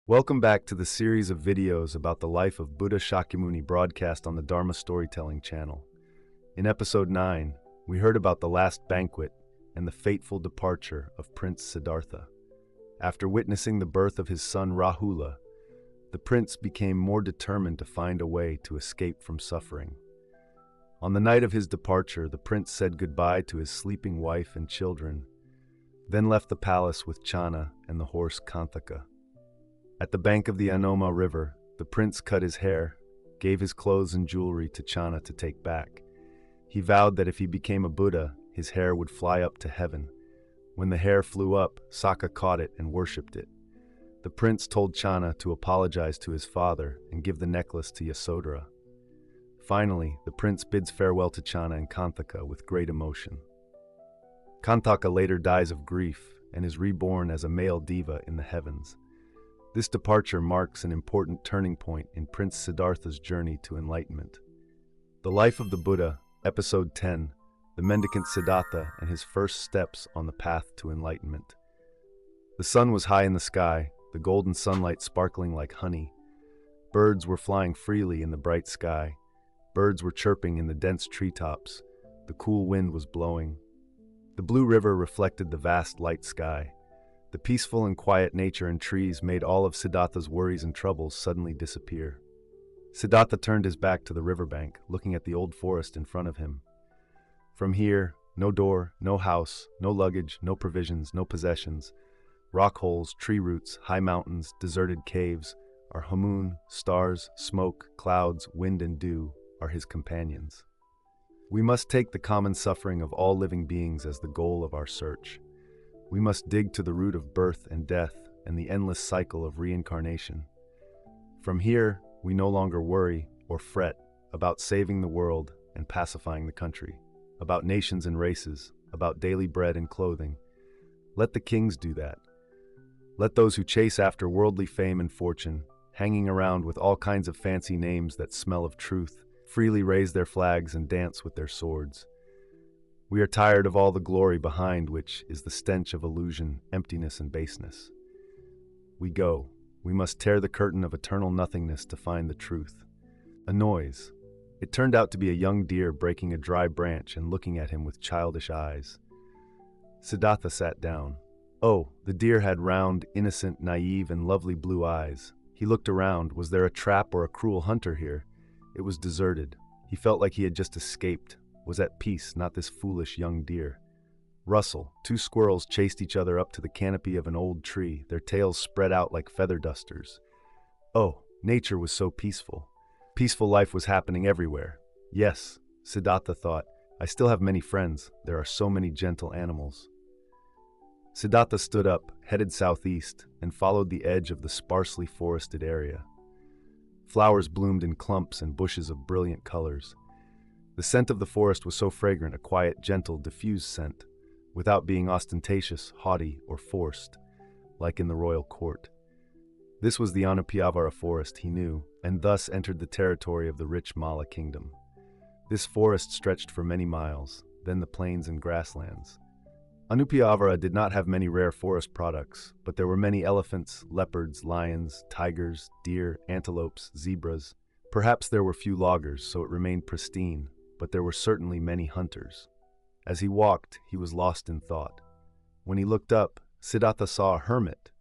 Welcome back to the series of videos about the life of Buddha Shakyamuni broadcast on the Dharma Storytelling channel. In episode 9, we heard about the last banquet and the fateful departure of Prince Siddhārtha. After witnessing the birth of his son Rahula, the prince became more determined to find a way to escape from suffering. On the night of his departure, the prince said goodbye to his sleeping wife and children, then left the palace with Channa and the horse Kanthaka. At the bank of the Anoma River, the prince cut his hair, gave his clothes and jewelry to Channa to take back. He vowed that if he became a Buddha, his hair would fly up to heaven. When the hair flew up, Saka caught it and worshipped it. The prince told Channa to apologize to his father and give the necklace to Yasodhara. Finally, the prince bids farewell to Channa and Kanthaka with great emotion. Kanthaka later dies of grief and is reborn as a male deva in the heavens. This departure marks an important turning point in Prince Siddhārtha's journey to enlightenment. The Life of the Buddha, Episode 10, The Mendicant Siddhārtha and His First Steps on the Path to Enlightenment. The sun was high in the sky, the golden sunlight sparkling like honey. Birds were flying freely in the bright sky. Birds were chirping in the dense treetops. The cool wind was blowing. The blue river reflected the vast light sky. The peaceful and quiet nature and trees made all of Siddhārtha's worries and troubles suddenly disappear. Siddhārtha turned his back to the riverbank, looking at the old forest in front of him. From here, no door, no house, no luggage, no provisions, no possessions. Rock holes, tree roots, high mountains, deserted caves. Our hamoon, stars, smoke, clouds, wind and dew are his companions. We must take the common suffering of all living beings as the goal of our search. We must dig to the root of birth and death and the endless cycle of reincarnation. From here, we no longer worry or fret about saving the world and pacifying the country, about nations and races, about daily bread and clothing. Let the kings do that. Let those who chase after worldly fame and fortune, hanging around with all kinds of fancy names that smell of truth, freely raise their flags and dance with their swords. We are tired of all the glory behind which is the stench of illusion, emptiness, and baseness. We go. We must tear the curtain of eternal nothingness to find the truth. A noise. It turned out to be a young deer breaking a dry branch and looking at him with childish eyes. Siddhārtha sat down. Oh, the deer had round, innocent, naive, and lovely blue eyes. He looked around. Was there a trap or a cruel hunter here? It was deserted. He felt like he had just escaped. Was at peace, not this foolish young deer. Rustle. Two squirrels chased each other up to the canopy of an old tree, their tails spread out like feather dusters. Oh, nature was so peaceful. Peaceful life was happening everywhere. Yes, Siddhārtha thought, I still have many friends. There are so many gentle animals. Siddhārtha stood up, headed southeast, and followed the edge of the sparsely forested area. Flowers bloomed in clumps and bushes of brilliant colors. The scent of the forest was so fragrant, a quiet, gentle, diffused scent, without being ostentatious, haughty, or forced, like in the royal court. This was the Anupiavara forest, he knew, and thus entered the territory of the rich Mala kingdom. This forest stretched for many miles, then the plains and grasslands. Anupiavara did not have many rare forest products, but there were many elephants, leopards, lions, tigers, deer, antelopes, zebras. Perhaps there were few loggers, so it remained pristine, but there were certainly many hunters. As he walked, he was lost in thought. When he looked up, Siddhārtha saw a hermit.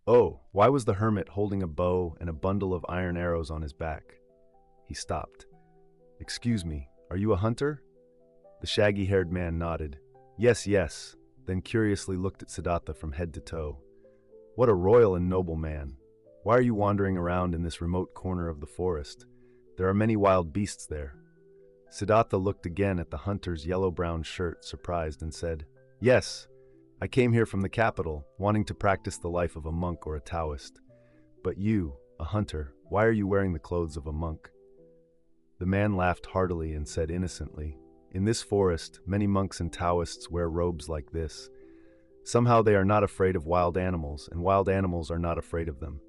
Oh, why was the hermit holding a bow and a bundle of iron arrows on his back? He stopped. Excuse me, are you a hunter? The shaggy-haired man nodded. Yes, yes, then curiously looked at Siddhārtha from head to toe. What a royal and noble man. Why are you wandering around in this remote corner of the forest? There are many wild beasts there. Siddhārtha looked again at the hunter's yellow-brown shirt, surprised, and said, Yes, I came here from the capital, wanting to practice the life of a monk or a Taoist. But you, a hunter, why are you wearing the clothes of a monk? The man laughed heartily and said innocently, In this forest, many monks and Taoists wear robes like this. Somehow they are not afraid of wild animals, and wild animals are not afraid of them.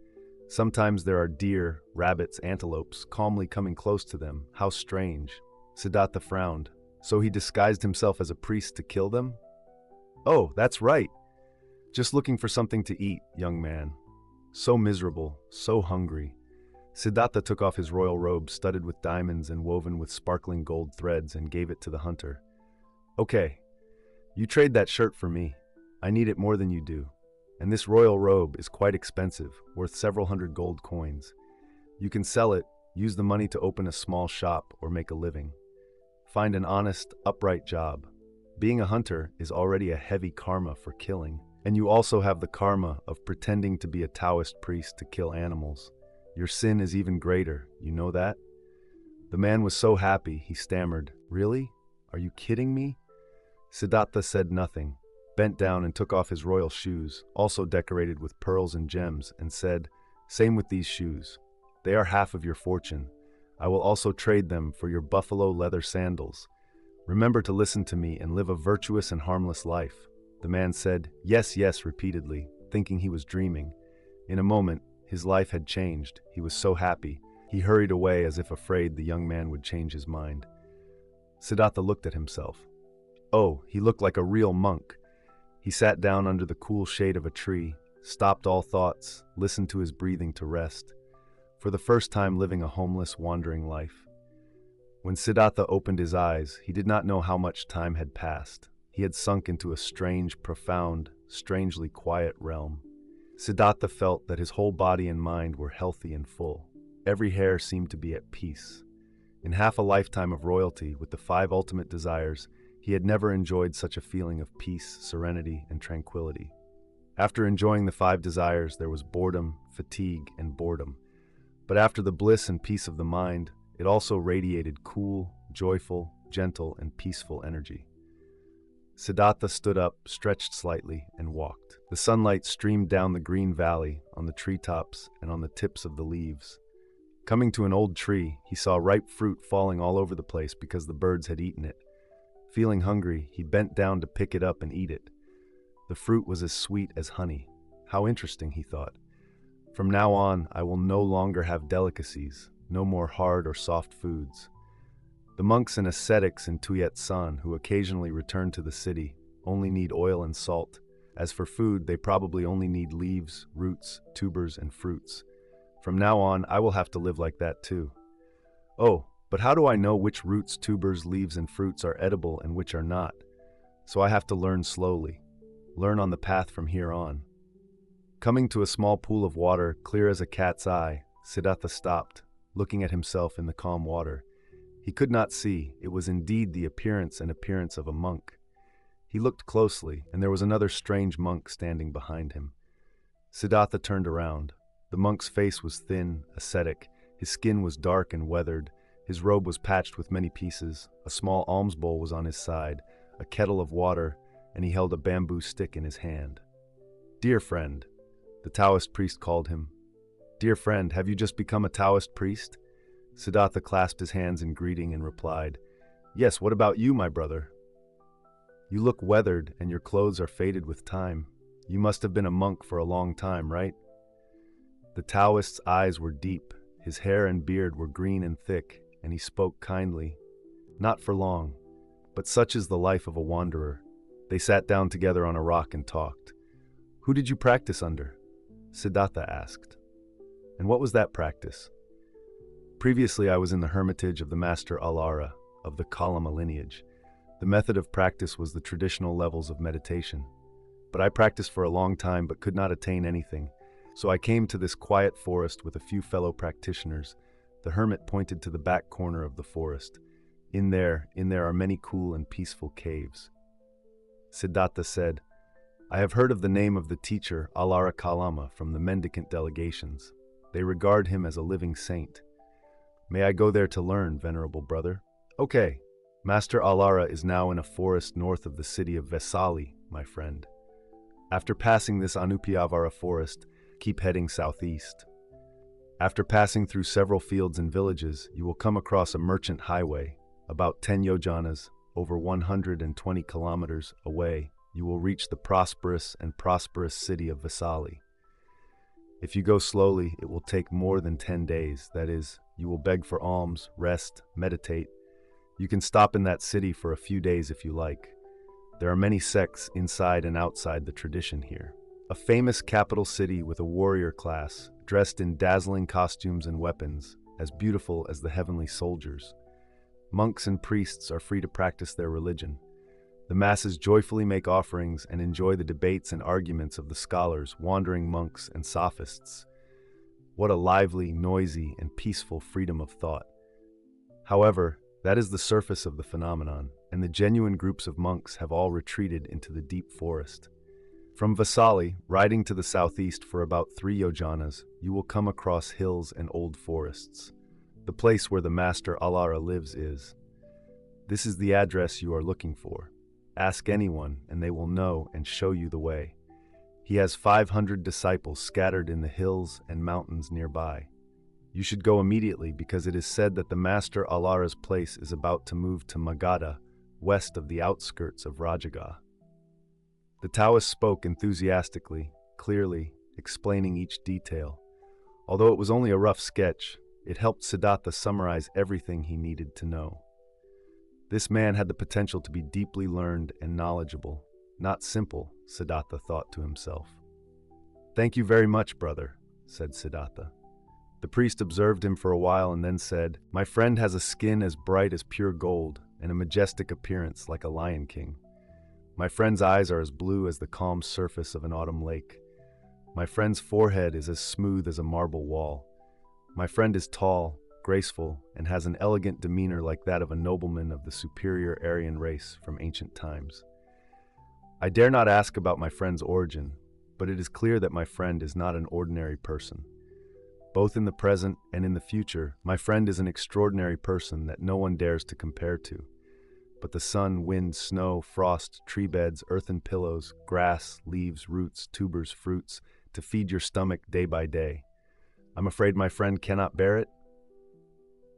Sometimes there are deer, rabbits, antelopes, calmly coming close to them. How strange. Siddhārtha frowned. So he disguised himself as a priest to kill them? Oh, that's right. Just looking for something to eat, young man. So miserable, so hungry. Siddhārtha took off his royal robe studded with diamonds and woven with sparkling gold threads and gave it to the hunter. Okay, you trade that shirt for me. I need it more than you do. And this royal robe is quite expensive, worth several hundred gold coins. You can sell it, use the money to open a small shop or make a living. Find an honest, upright job. Being a hunter is already a heavy karma for killing, and you also have the karma of pretending to be a Taoist priest to kill animals. Your sin is even greater, you know that? The man was so happy, he stammered, "Really? Are you kidding me?" Siddhārtha said nothing, bent down and took off his royal shoes, also decorated with pearls and gems, and said, "Same with these shoes. They are half of your fortune. I will also trade them for your buffalo leather sandals. Remember to listen to me and live a virtuous and harmless life." The man said, "Yes, yes," repeatedly, thinking he was dreaming. In a moment, his life had changed. He was so happy. He hurried away as if afraid the young man would change his mind. Siddhārtha looked at himself. Oh, he looked like a real monk. He sat down under the cool shade of a tree, stopped all thoughts, listened to his breathing to rest, for the first time living a homeless, wandering life. When Siddhārtha opened his eyes, he did not know how much time had passed. He had sunk into a strange, profound, strangely quiet realm. Siddhārtha felt that his whole body and mind were healthy and full. Every hair seemed to be at peace. In half a lifetime of royalty, with the 5 ultimate desires, he had never enjoyed such a feeling of peace, serenity, and tranquility. After enjoying the 5 desires, there was boredom, fatigue, and boredom. But after the bliss and peace of the mind, it also radiated cool, joyful, gentle, and peaceful energy. Siddhārtha stood up, stretched slightly, and walked. The sunlight streamed down the green valley, on the treetops, and on the tips of the leaves. Coming to an old tree, he saw ripe fruit falling all over the place because the birds had eaten it. Feeling hungry, he bent down to pick it up and eat it. The fruit was as sweet as honey. How interesting, he thought. From now on, I will no longer have delicacies, no more hard or soft foods. The monks and ascetics in Tuyet San, who occasionally return to the city, only need oil and salt. As for food, they probably only need leaves, roots, tubers, and fruits. From now on, I will have to live like that too. Oh, but how do I know which roots, tubers, leaves, and fruits are edible and which are not? So I have to learn slowly. Learn on the path from here on. Coming to a small pool of water, clear as a cat's eye, Siddhārtha stopped, looking at himself in the calm water. He could not see. It was indeed the appearance of a monk. He looked closely, and there was another strange monk standing behind him. Siddhārtha turned around. The monk's face was thin, ascetic. His skin was dark and weathered. His robe was patched with many pieces. A small alms bowl was on his side, a kettle of water, and he held a bamboo stick in his hand. "Dear friend," the Taoist priest called him. "Dear friend, have you just become a Taoist priest?" Siddhārtha clasped his hands in greeting and replied, "Yes, what about you, my brother? You look weathered and your clothes are faded with time. You must have been a monk for a long time, right?" The Taoist's eyes were deep, his hair and beard were green and thick, and he spoke kindly. Not for long, but such is the life of a wanderer. They sat down together on a rock and talked. "Who did you practice under?" Siddhārtha asked. "And what was that practice?" "Previously I was in the hermitage of the Master Alara, of the Kalama lineage. The method of practice was the traditional levels of meditation. But I practiced for a long time but could not attain anything. So I came to this quiet forest with a few fellow practitioners." The hermit pointed to the back corner of the forest. In there are many cool and peaceful caves." Siddhārtha said, "I have heard of the name of the teacher Alara Kalama from the mendicant delegations. They regard him as a living saint. May I go there to learn, venerable brother?" "Okay. Master Alara is now in a forest north of the city of Vesali, my friend. After passing this Anupiavara forest, keep heading southeast. After passing through several fields and villages, you will come across a merchant highway. About 10 yojanas, over 120 kilometers away, you will reach the prosperous city of Vesali. If you go slowly, it will take more than 10 days. That is, you will beg for alms, rest, meditate. You can stop in that city for a few days if you like. There are many sects inside and outside the tradition here. a famous capital city with a warrior class, dressed in dazzling costumes and weapons, as beautiful as the heavenly soldiers. Monks and priests are free to practice their religion. The masses joyfully make offerings and enjoy the debates and arguments of the scholars, wandering monks, and sophists. What a lively, noisy, and peaceful freedom of thought. However, that is the surface of the phenomenon, and the genuine groups of monks have all retreated into the deep forest. From Vasali, riding to the southeast for about 3 yojanas, you will come across hills and old forests. The place where the Master Alara lives is. This is the address you are looking for. Ask anyone, and they will know and show you the way. He has 500 disciples scattered in the hills and mountains nearby. You should go immediately because it is said that the Master Alara's place is about to move to Magadha, west of the outskirts of Rajaga. The Taoist spoke enthusiastically, clearly, explaining each detail. Although it was only a rough sketch, it helped Siddhārtha summarize everything he needed to know. This man had the potential to be deeply learned and knowledgeable, not simple, Siddhārtha thought to himself. "Thank you very much, brother," said Siddhārtha. The priest observed him for a while and then said, "My friend has a skin as bright as pure gold and a majestic appearance like a lion king. My friend's eyes are as blue as the calm surface of an autumn lake. My friend's forehead is as smooth as a marble wall. My friend is tall, graceful, and has an elegant demeanor like that of a nobleman of the superior Aryan race from ancient times. I dare not ask about my friend's origin, but it is clear that my friend is not an ordinary person. Both in the present and in the future, my friend is an extraordinary person that no one dares to compare to. But the sun, wind, snow, frost, tree beds, earthen pillows, grass, leaves, roots, tubers, fruits, to feed your stomach day by day. I'm afraid my friend cannot bear it?"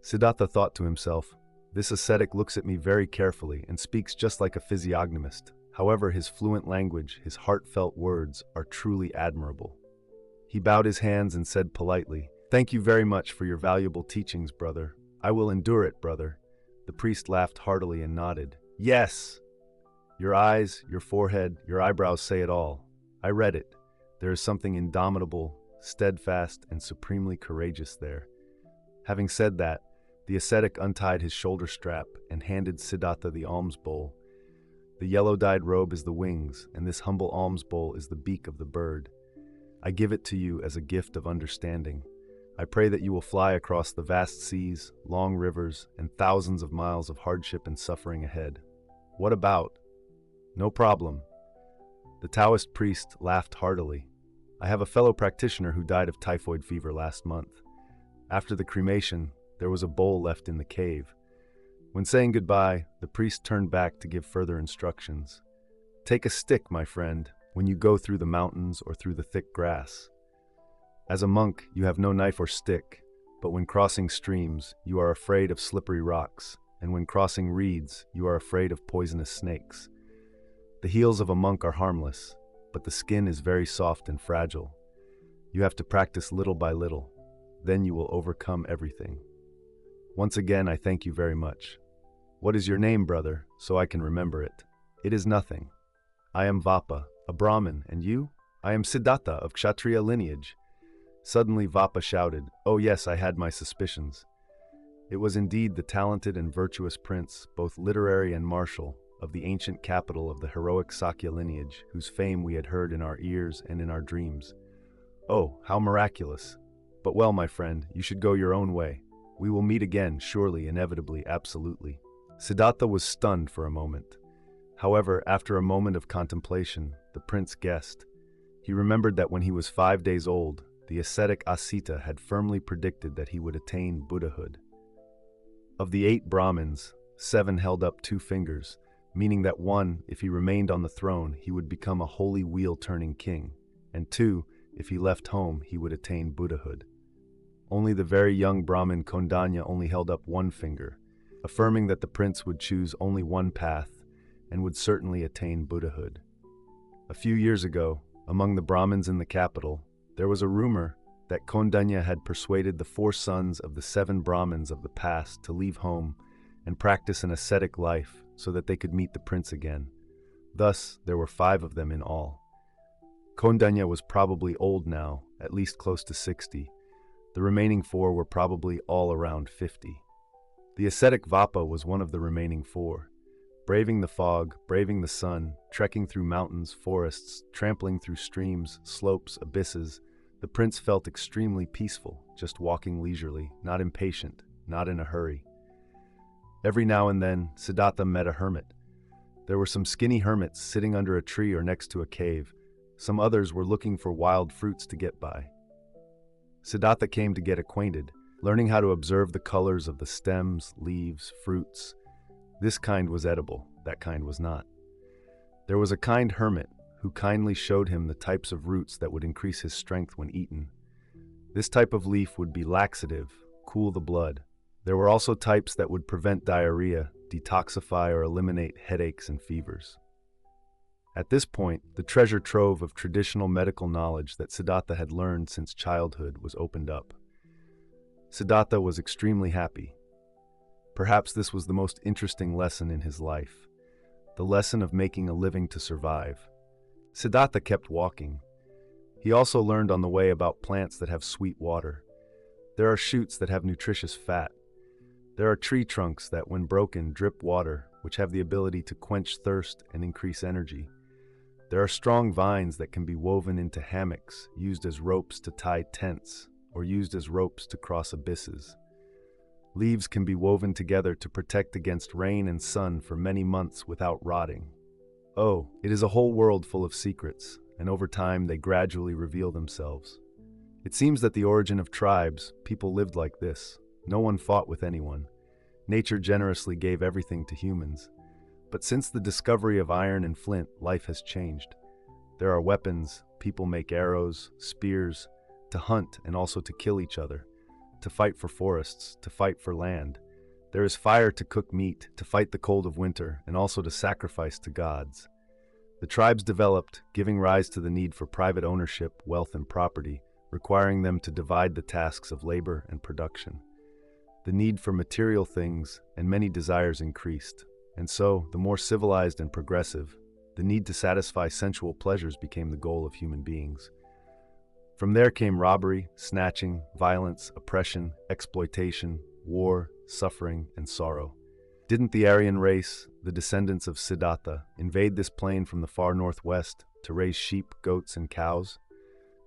Siddhārtha thought to himself, "This ascetic looks at me very carefully and speaks just like a physiognomist. However, his fluent language, his heartfelt words, are truly admirable." He bowed his hands and said politely, "Thank you very much for your valuable teachings, brother. I will endure it, brother." The priest laughed heartily and nodded. "Yes! Your eyes, your forehead, your eyebrows say it all. I read it. There is something indomitable, steadfast, and supremely courageous there." Having said that, the ascetic untied his shoulder strap and handed Siddhārtha the alms bowl. The yellow-dyed robe is the wings, and this humble alms bowl is the beak of the bird. I give it to you as a gift of understanding. I pray that you will fly across the vast seas, long rivers, and thousands of miles of hardship and suffering ahead. What about? No problem. The Taoist priest laughed heartily. I have a fellow practitioner who died of typhoid fever last month. After the cremation, there was a bowl left in the cave. When saying goodbye, the priest turned back to give further instructions. Take a stick, my friend, when you go through the mountains or through the thick grass. As a monk, you have no knife or stick, but when crossing streams, you are afraid of slippery rocks, and when crossing reeds, you are afraid of poisonous snakes. The heels of a monk are harmless, but the skin is very soft and fragile. You have to practice little by little. Then you will overcome everything. Once again, I thank you very much. What is your name, brother, so I can remember it? It is nothing. I am Vapa, a Brahmin, and you? I am Siddhārtha of Kshatriya lineage. Suddenly Vapa shouted, "Oh yes, I had my suspicions." It was indeed the talented and virtuous prince, both literary and martial, of the ancient capital of the heroic Sakya lineage, whose fame we had heard in our ears and in our dreams. Oh, how miraculous! But well, my friend, you should go your own way. We will meet again, surely, inevitably, absolutely. Siddhārtha was stunned for a moment. However, after a moment of contemplation, the prince guessed. He remembered that when he was 5 days old, the ascetic Asita had firmly predicted that he would attain Buddhahood. Of the 8 Brahmins, 7 held up 2 fingers, meaning that 1, if he remained on the throne, he would become a holy wheel-turning king, and 2, if he left home, he would attain Buddhahood. Only the very young Brahmin Kondanya only held up 1 finger, affirming that the prince would choose only one path and would certainly attain Buddhahood. A few years ago, among the Brahmins in the capital, there was a rumor that Kondanya had persuaded the 4 sons of the 7 Brahmins of the past to leave home and practice an ascetic life so that they could meet the prince again. Thus, there were 5 of them in all. Kondanya was probably old now, at least close to 60. The remaining 4 were probably all around 50. The ascetic Vapa was one of the remaining 4. Braving the fog, braving the sun, trekking through mountains, forests, trampling through streams, slopes, abysses, the prince felt extremely peaceful, just walking leisurely, not impatient, not in a hurry. Every now and then, Siddhārtha met a hermit. There were some skinny hermits sitting under a tree or next to a cave. Some others were looking for wild fruits to get by. Siddhārtha came to get acquainted, learning how to observe the colors of the stems, leaves, fruits. This kind was edible, that kind was not. There was a kind hermit who kindly showed him the types of roots that would increase his strength when eaten. This type of leaf would be laxative, cool the blood. There were also types that would prevent diarrhea, detoxify or eliminate headaches and fevers. At this point, the treasure trove of traditional medical knowledge that Siddhārtha had learned since childhood was opened up. Siddhārtha was extremely happy. Perhaps this was the most interesting lesson in his life, the lesson of making a living to survive. Siddhārtha kept walking. He also learned on the way about plants that have sweet water. There are shoots that have nutritious fat. There are tree trunks that, when broken, drip water, which have the ability to quench thirst and increase energy. There are strong vines that can be woven into hammocks, used as ropes to tie tents, or used as ropes to cross abysses. Leaves can be woven together to protect against rain and sun for many months without rotting. Oh, it is a whole world full of secrets, and over time they gradually reveal themselves. It seems that the origin of tribes, people lived like this. No one fought with anyone. Nature generously gave everything to humans. But since the discovery of iron and flint, life has changed. There are weapons, people make arrows, spears, to hunt and also to kill each other, to fight for forests, to fight for land. There is fire to cook meat, to fight the cold of winter, and also to sacrifice to gods. The tribes developed, giving rise to the need for private ownership, wealth, and property, requiring them to divide the tasks of labor and production. The need for material things and many desires increased, and so, the more civilized and progressive, the need to satisfy sensual pleasures became the goal of human beings. From there came robbery, snatching, violence, oppression, exploitation, war, suffering, and sorrow. Didn't the Aryan race, the descendants of Siddhārtha, invade this plain from the far northwest to raise sheep, goats, and cows?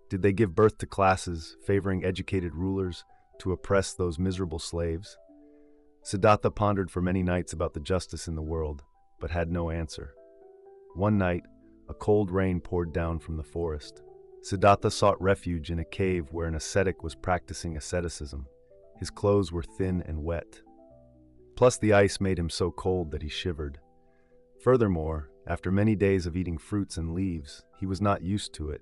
Did they give birth to classes, favoring educated rulers, to oppress those miserable slaves? Siddhārtha pondered for many nights about the justice in the world, but had no answer. One night, a cold rain poured down from the forest. Siddhārtha sought refuge in a cave where an ascetic was practicing asceticism. His clothes were thin and wet. Plus, the ice made him so cold that he shivered. Furthermore, after many days of eating fruits and leaves, he was not used to it,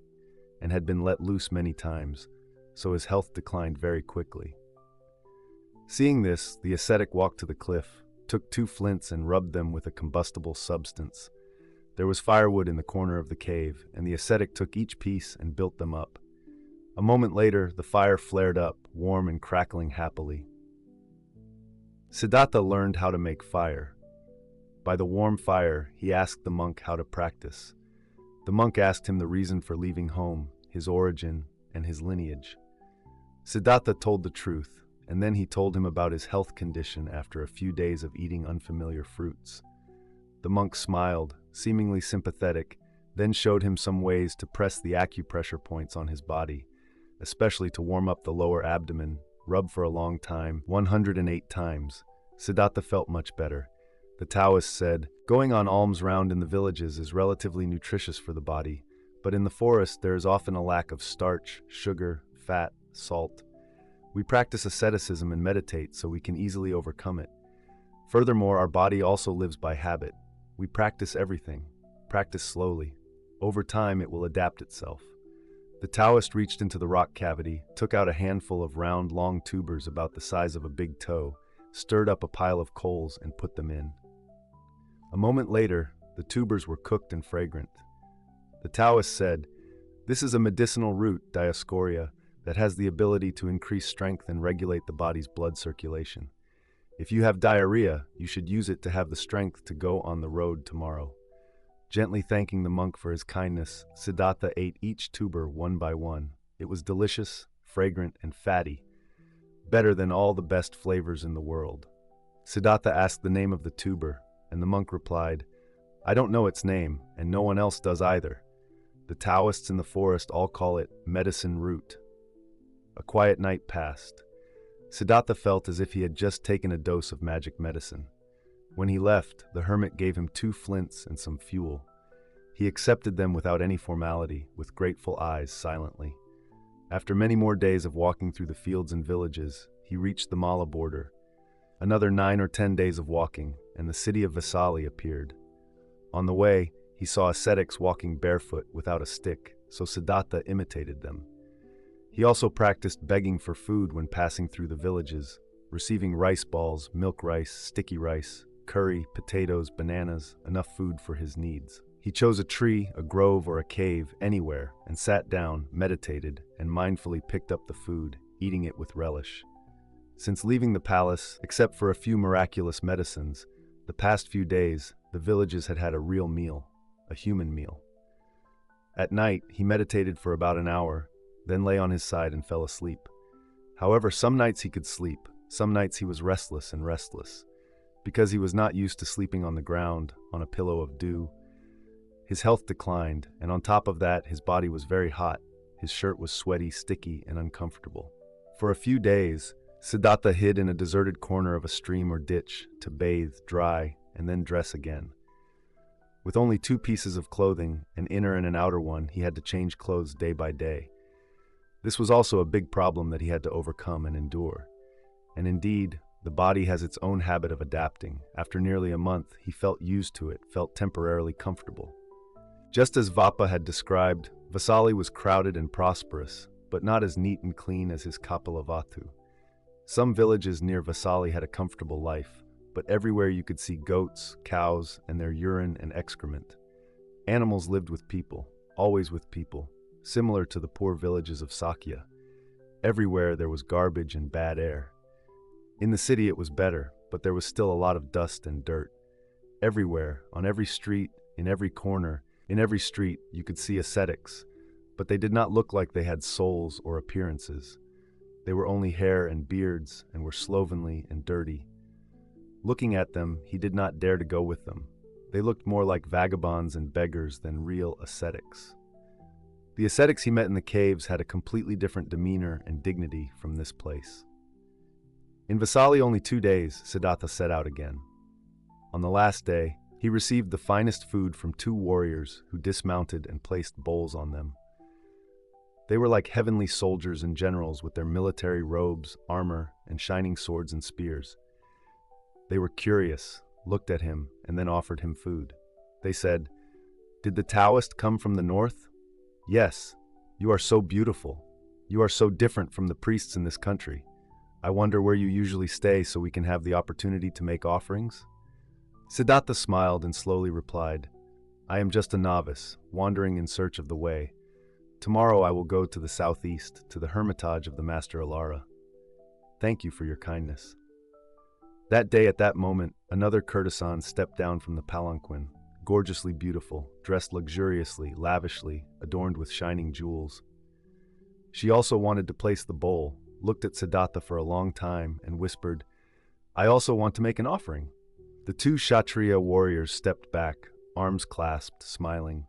and had been let loose many times, so his health declined very quickly. Seeing this, the ascetic walked to the cliff, took 2 flints and rubbed them with a combustible substance. There was firewood in the corner of the cave, and the ascetic took each piece and built them up. A moment later, the fire flared up, warm and crackling happily. Siddhārtha learned how to make fire. By the warm fire, he asked the monk how to practice. The monk asked him the reason for leaving home, his origin, and his lineage. Siddhārtha told the truth, and then he told him about his health condition after a few days of eating unfamiliar fruits. The monk smiled, seemingly sympathetic, then showed him some ways to press the acupressure points on his body, especially to warm up the lower abdomen, rub for a long time, 108 times. Siddhārtha felt much better. The Taoists said, going on alms round in the villages is relatively nutritious for the body, but in the forest there is often a lack of starch, sugar, fat, salt. We practice asceticism and meditate so we can easily overcome it. Furthermore, our body also lives by habit. We practice everything. Practice slowly. Over time, it will adapt itself. The Taoist reached into the rock cavity, took out a handful of round, long tubers about the size of a big toe, stirred up a pile of coals, and put them in. A moment later, the tubers were cooked and fragrant. The Taoist said, "This is a medicinal root, Dioscorea, that has the ability to increase strength and regulate the body's blood circulation. If you have diarrhea, you should use it to have the strength to go on the road tomorrow." Gently thanking the monk for his kindness, Siddhārtha ate each tuber one by one. It was delicious, fragrant, and fatty, better than all the best flavors in the world. Siddhārtha asked the name of the tuber, and the monk replied, "I don't know its name, and no one else does either. The Taoists in the forest all call it medicine root." A quiet night passed. Siddhārtha felt as if he had just taken a dose of magic medicine. When he left, the hermit gave him 2 flints and some fuel. He accepted them without any formality, with grateful eyes, silently. After many more days of walking through the fields and villages, he reached the Mala border. Another 9 or 10 days of walking, and the city of Vesali appeared. On the way, he saw ascetics walking barefoot without a stick, so Siddhārtha imitated them. He also practiced begging for food when passing through the villages, receiving rice balls, milk rice, sticky rice, curry, potatoes, bananas, enough food for his needs. He chose a tree, a grove, or a cave, anywhere, and sat down, meditated, and mindfully picked up the food, eating it with relish. Since leaving the palace, except for a few miraculous medicines, the past few days, the villages had had a real meal, a human meal. At night, he meditated for about an hour, then lay on his side and fell asleep. However, some nights he could sleep, some nights he was restless. Because he was not used to sleeping on the ground, on a pillow of dew, his health declined, and on top of that, his body was very hot. His shirt was sweaty, sticky, and uncomfortable. For a few days, Siddhārtha hid in a deserted corner of a stream or ditch to bathe, dry, and then dress again. With only 2 pieces of clothing, an inner and an outer one, he had to change clothes day by day. This was also a big problem that he had to overcome and endure. And indeed, the body has its own habit of adapting. After nearly a month, he felt used to it, felt temporarily comfortable. Just as Vappa had described, Vesali was crowded and prosperous, but not as neat and clean as his Kapilavatthu. Some villages near Vesali had a comfortable life, but everywhere you could see goats, cows, and their urine and excrement. Animals lived with people, always with people, similar to the poor villages of Sakya. Everywhere there was garbage and bad air. In the city it was better, but there was still a lot of dust and dirt. Everywhere, on every street, in every corner, in every street, you could see ascetics, but they did not look like they had souls or appearances. They were only hair and beards and were slovenly and dirty. Looking at them, he did not dare to go with them. They looked more like vagabonds and beggars than real ascetics. The ascetics he met in the caves had a completely different demeanor and dignity from this place. In Vesali only 2 days, Siddhārtha set out again. On the last day, he received the finest food from 2 warriors who dismounted and placed bowls on them. They were like heavenly soldiers and generals with their military robes, armor, and shining swords and spears. They were curious, looked at him, and then offered him food. They said, "Did the Taoist come from the north?" "Yes. You are so beautiful. You are so different from the priests in this country. I wonder where you usually stay so we can have the opportunity to make offerings?" Siddhārtha smiled and slowly replied, "I am just a novice, wandering in search of the way. Tomorrow I will go to the southeast, to the hermitage of the Master Alara. Thank you for your kindness." That day, at that moment, another courtesan stepped down from the palanquin, gorgeously beautiful, dressed luxuriously, lavishly, adorned with shining jewels. She also wanted to place the bowl, looked at Siddhārtha for a long time, and whispered, "I also want to make an offering." The 2 Kshatriya warriors stepped back, arms clasped, smiling.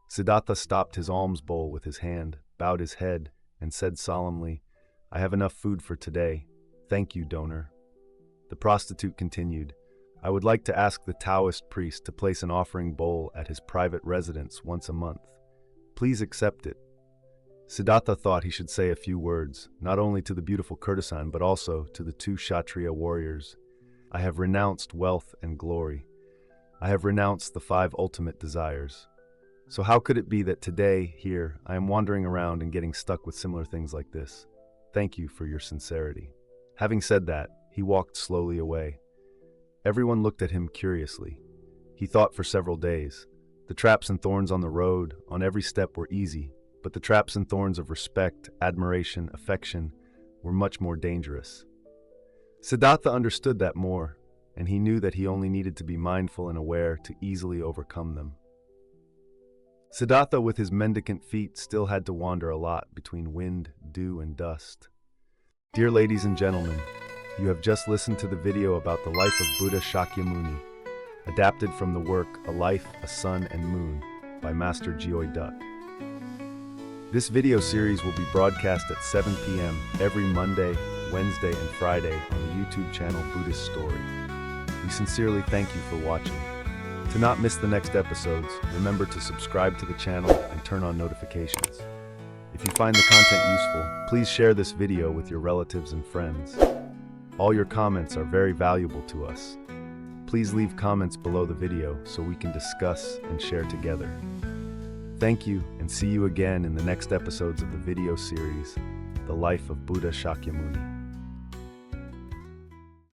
Siddhārtha stopped his alms bowl with his hand, bowed his head, and said solemnly, "I have enough food for today. Thank you, donor." The prostitute continued, "I would like to ask the Taoist priest to place an offering bowl at his private residence once a month. Please accept it." Siddhārtha thought he should say a few words, not only to the beautiful courtesan, but also to the 2 Kshatriya warriors. "I have renounced wealth and glory. I have renounced the 5 ultimate desires. So how could it be that today, here, I am wandering around and getting stuck with similar things like this? Thank you for your sincerity." Having said that, he walked slowly away. Everyone looked at him curiously. He thought for several days. The traps and thorns on the road, on every step, were easy, but the traps and thorns of respect, admiration, affection were much more dangerous. Siddhārtha understood that more, and he knew that he only needed to be mindful and aware to easily overcome them. Siddhārtha, with his mendicant feet, still had to wander a lot between wind, dew, and dust. Dear ladies and gentlemen, you have just listened to the video about the life of Buddha Shakyamuni, adapted from the work A Life, a Sun and Moon by Master Gioi Duc. This video series will be broadcast at 7 p.m. every Monday, Wednesday, and Friday on the YouTube channel Buddhist Story. We sincerely thank you for watching. To not miss the next episodes, remember to subscribe to the channel and turn on notifications. If you find the content useful, please share this video with your relatives and friends. All your comments are very valuable to us. Please leave comments below the video so we can discuss and share together. Thank you, and see you again in the next episodes of the video series, The Life of Buddha Shakyamuni.